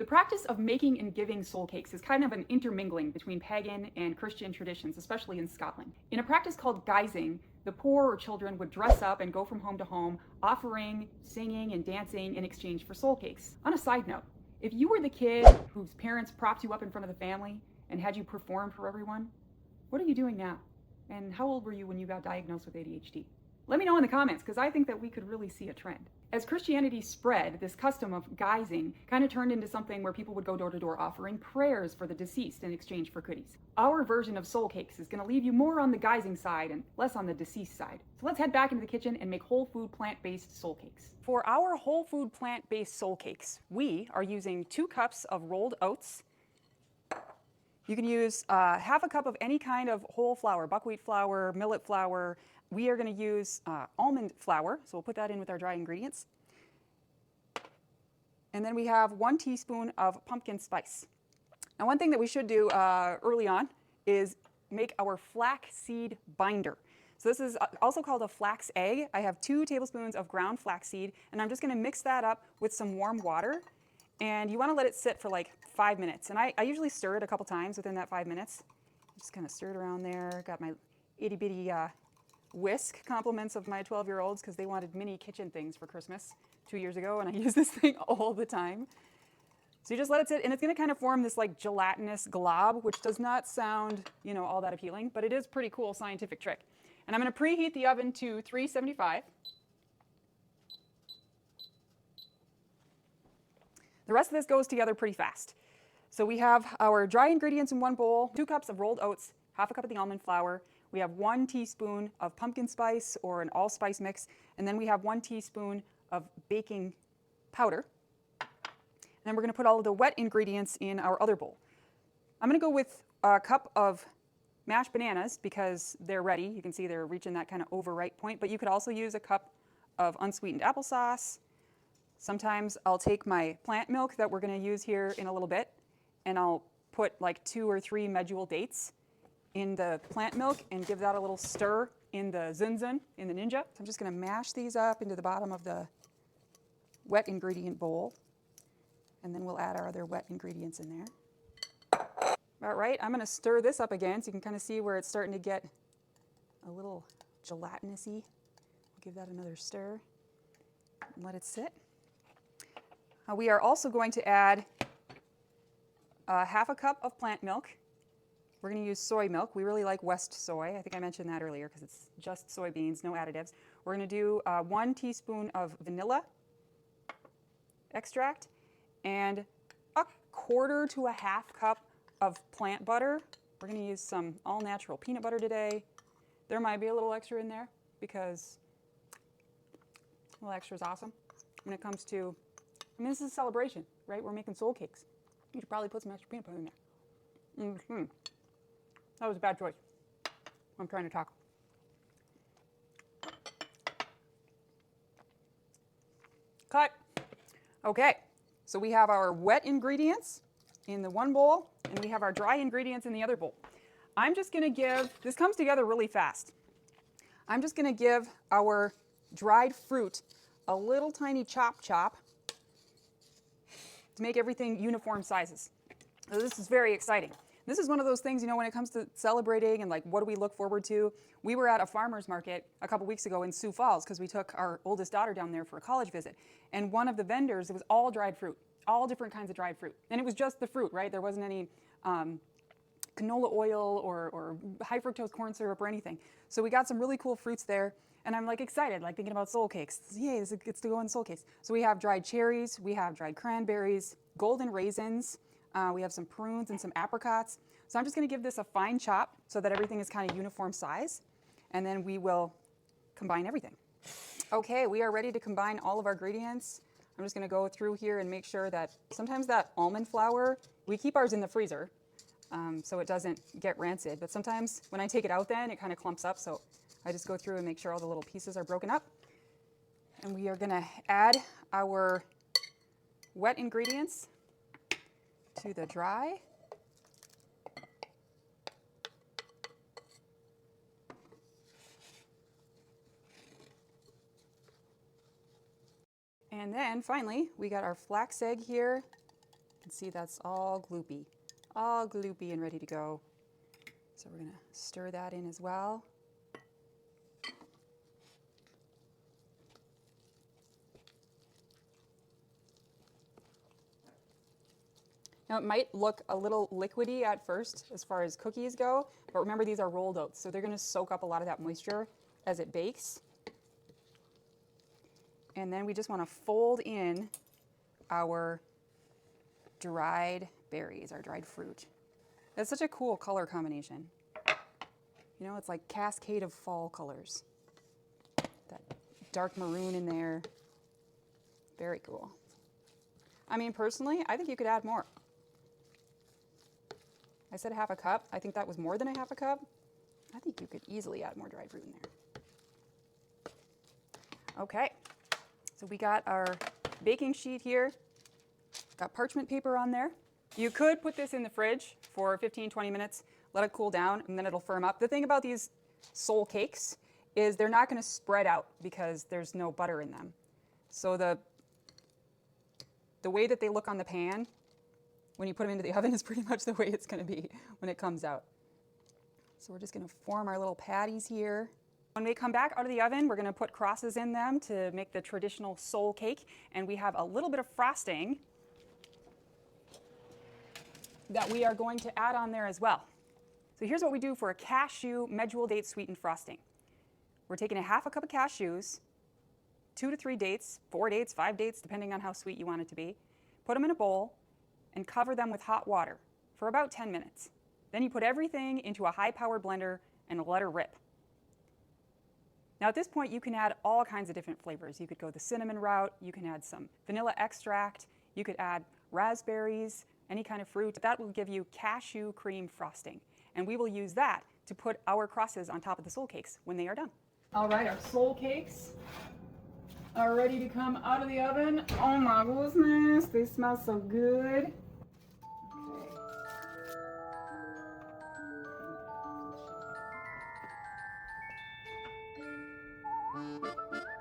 The practice of making and giving soul cakes is kind of an intermingling between pagan and Christian traditions, especially in Scotland. In a practice called guising, the poor or children would dress up and go from home to home, offering, singing, and dancing in exchange for soul cakes. On a side note, if you were the kid whose parents propped you up in front of the family and had you perform for everyone, what are you doing now? And how old were you when you got diagnosed with ADHD? Let me know in the comments, because I think that we could really see a trend. As Christianity spread, this custom of guising kind of turned into something where people would go door to door offering prayers for the deceased in exchange for goodies. Our version of soul cakes is going to leave you more on the guising side and less on the deceased side. So let's head back into the kitchen and make whole food plant-based soul cakes. For our whole food plant-based soul cakes, we are using 2 cups of rolled oats. You can use half a cup of any kind of whole flour, buckwheat flour, millet flour. We are going to use almond flour, so we'll put that in with our dry ingredients. And then we have 1 teaspoon of pumpkin spice. Now, one thing that we should do early on is make our flaxseed binder. So this is also called a flax egg. I have 2 tablespoons of ground flaxseed, and I'm just going to mix that up with some warm water. And you want to let it sit for like 5 minutes. And I usually stir it a couple times within that 5 minutes. Just kind of stir it around there. Got my itty bitty whisk, compliments of my 12-year-olds, because they wanted mini kitchen things for Christmas 2 years ago, and I use this thing all the time. So you just let it sit, and it's going to kind of form this like gelatinous glob, which does not sound, all that appealing, but it is a pretty cool scientific trick. And I'm going to preheat the oven to 375. The rest of this goes together pretty fast. So we have our dry ingredients in one bowl, 2 cups of rolled oats, half a cup of the almond flour. We have 1 teaspoon of pumpkin spice or an allspice mix, and then we have 1 teaspoon of baking powder. And then we're going to put all of the wet ingredients in our other bowl. I'm going to go with a cup of mashed bananas because they're ready. You can see they're reaching that kind of overripe point, but you could also use a cup of unsweetened applesauce. Sometimes I'll take my plant milk that we're going to use here in a little bit, and I'll put like 2 or 3 medjool dates in the plant milk and give that a little stir in the zunzun, in the Ninja. So I'm just going to mash these up into the bottom of the wet ingredient bowl, and then we'll add our other wet ingredients in there. All right, I'm going to stir this up again so you can kind of see where it's starting to get a little gelatinousy. Give that another stir and let it sit. We are also going to add half a cup of plant milk. We're going to use soy milk. We really like West soy. I think I mentioned that earlier because it's just soybeans, no additives. We're going to do 1 teaspoon of vanilla extract and 1/4 to 1/2 cup of plant butter. We're going to use some all-natural peanut butter today. There might be a little extra in there because a little extra is awesome. When it comes to, this is a celebration, right? We're making soul cakes. You should probably put some extra peanut butter in there. That was a bad choice. I'm trying to talk. Cut. Okay, so we have our wet ingredients in the one bowl, and we have our dry ingredients in the other bowl. I'm just going to give, this comes together really fast. I'm just going to give our dried fruit a little tiny chop to make everything uniform sizes. So this is very exciting. This is one of those things, when it comes to celebrating and like what do we look forward to. We were at a farmer's market a couple weeks ago in Sioux Falls because we took our oldest daughter down there for a college visit. And one of the vendors, it was all dried fruit, all different kinds of dried fruit. And it was just the fruit, right? There wasn't any canola oil or high fructose corn syrup or anything. So we got some really cool fruits there. And I'm like excited, like thinking about soul cakes. Yay, this gets to go in soul cakes. So we have dried cherries, we have dried cranberries, golden raisins, we have some prunes and some apricots. So I'm just going to give this a fine chop so that everything is kind of uniform size. And then we will combine everything. Okay, we are ready to combine all of our ingredients. I'm just going to go through here and make sure that sometimes that almond flour, we keep ours in the freezer so it doesn't get rancid. But sometimes when I take it out then, it kind of clumps up. So I just go through and make sure all the little pieces are broken up. And we are going to add our wet ingredients to the dry. And then finally, we got our flax egg here. can see that's all gloopy and ready to go. So we're gonna stir that in as well. Now it might look a little liquidy at first as far as cookies go, but remember these are rolled oats, so they're gonna soak up a lot of that moisture as it bakes. And then we just wanna fold in our dried berries, our dried fruit. That's such a cool color combination. You know, it's like cascade of fall colors. That dark maroon in there. Very cool. I mean, personally, I think you could add more. I said half a cup. I think that was more than a half a cup. I think you could easily add more dried fruit in there. Okay, so we got our baking sheet here. Got parchment paper on there. You could put this in the fridge for 15, 20 minutes, let it cool down, and then it'll firm up. The thing about these Soul cakes is they're not gonna spread out because there's no butter in them. So the way that they look on the pan when you put them into the oven is pretty much the way it's gonna be when it comes out. So we're just gonna form our little patties here. When they come back out of the oven, we're gonna put crosses in them to make the traditional Soul cake, and we have a little bit of frosting that we are going to add on there as well. So here's what we do for a cashew medjool date sweetened frosting. We're taking a half a cup of cashews, 2 to 3 dates, 4 dates, 5 dates, depending on how sweet you want it to be. Put them in a bowl and cover them with hot water for about 10 minutes. Then you put everything into a high-powered blender and let her rip. Now at this point, you can add all kinds of different flavors. You could go the cinnamon route, you can add some vanilla extract, you could add raspberries, any kind of fruit. That will give you cashew cream frosting. And we will use that to put our crosses on top of the Soul cakes when they are done. All right, our Soul cakes are ready to come out of the oven. Oh my goodness, they smell so good. Okay.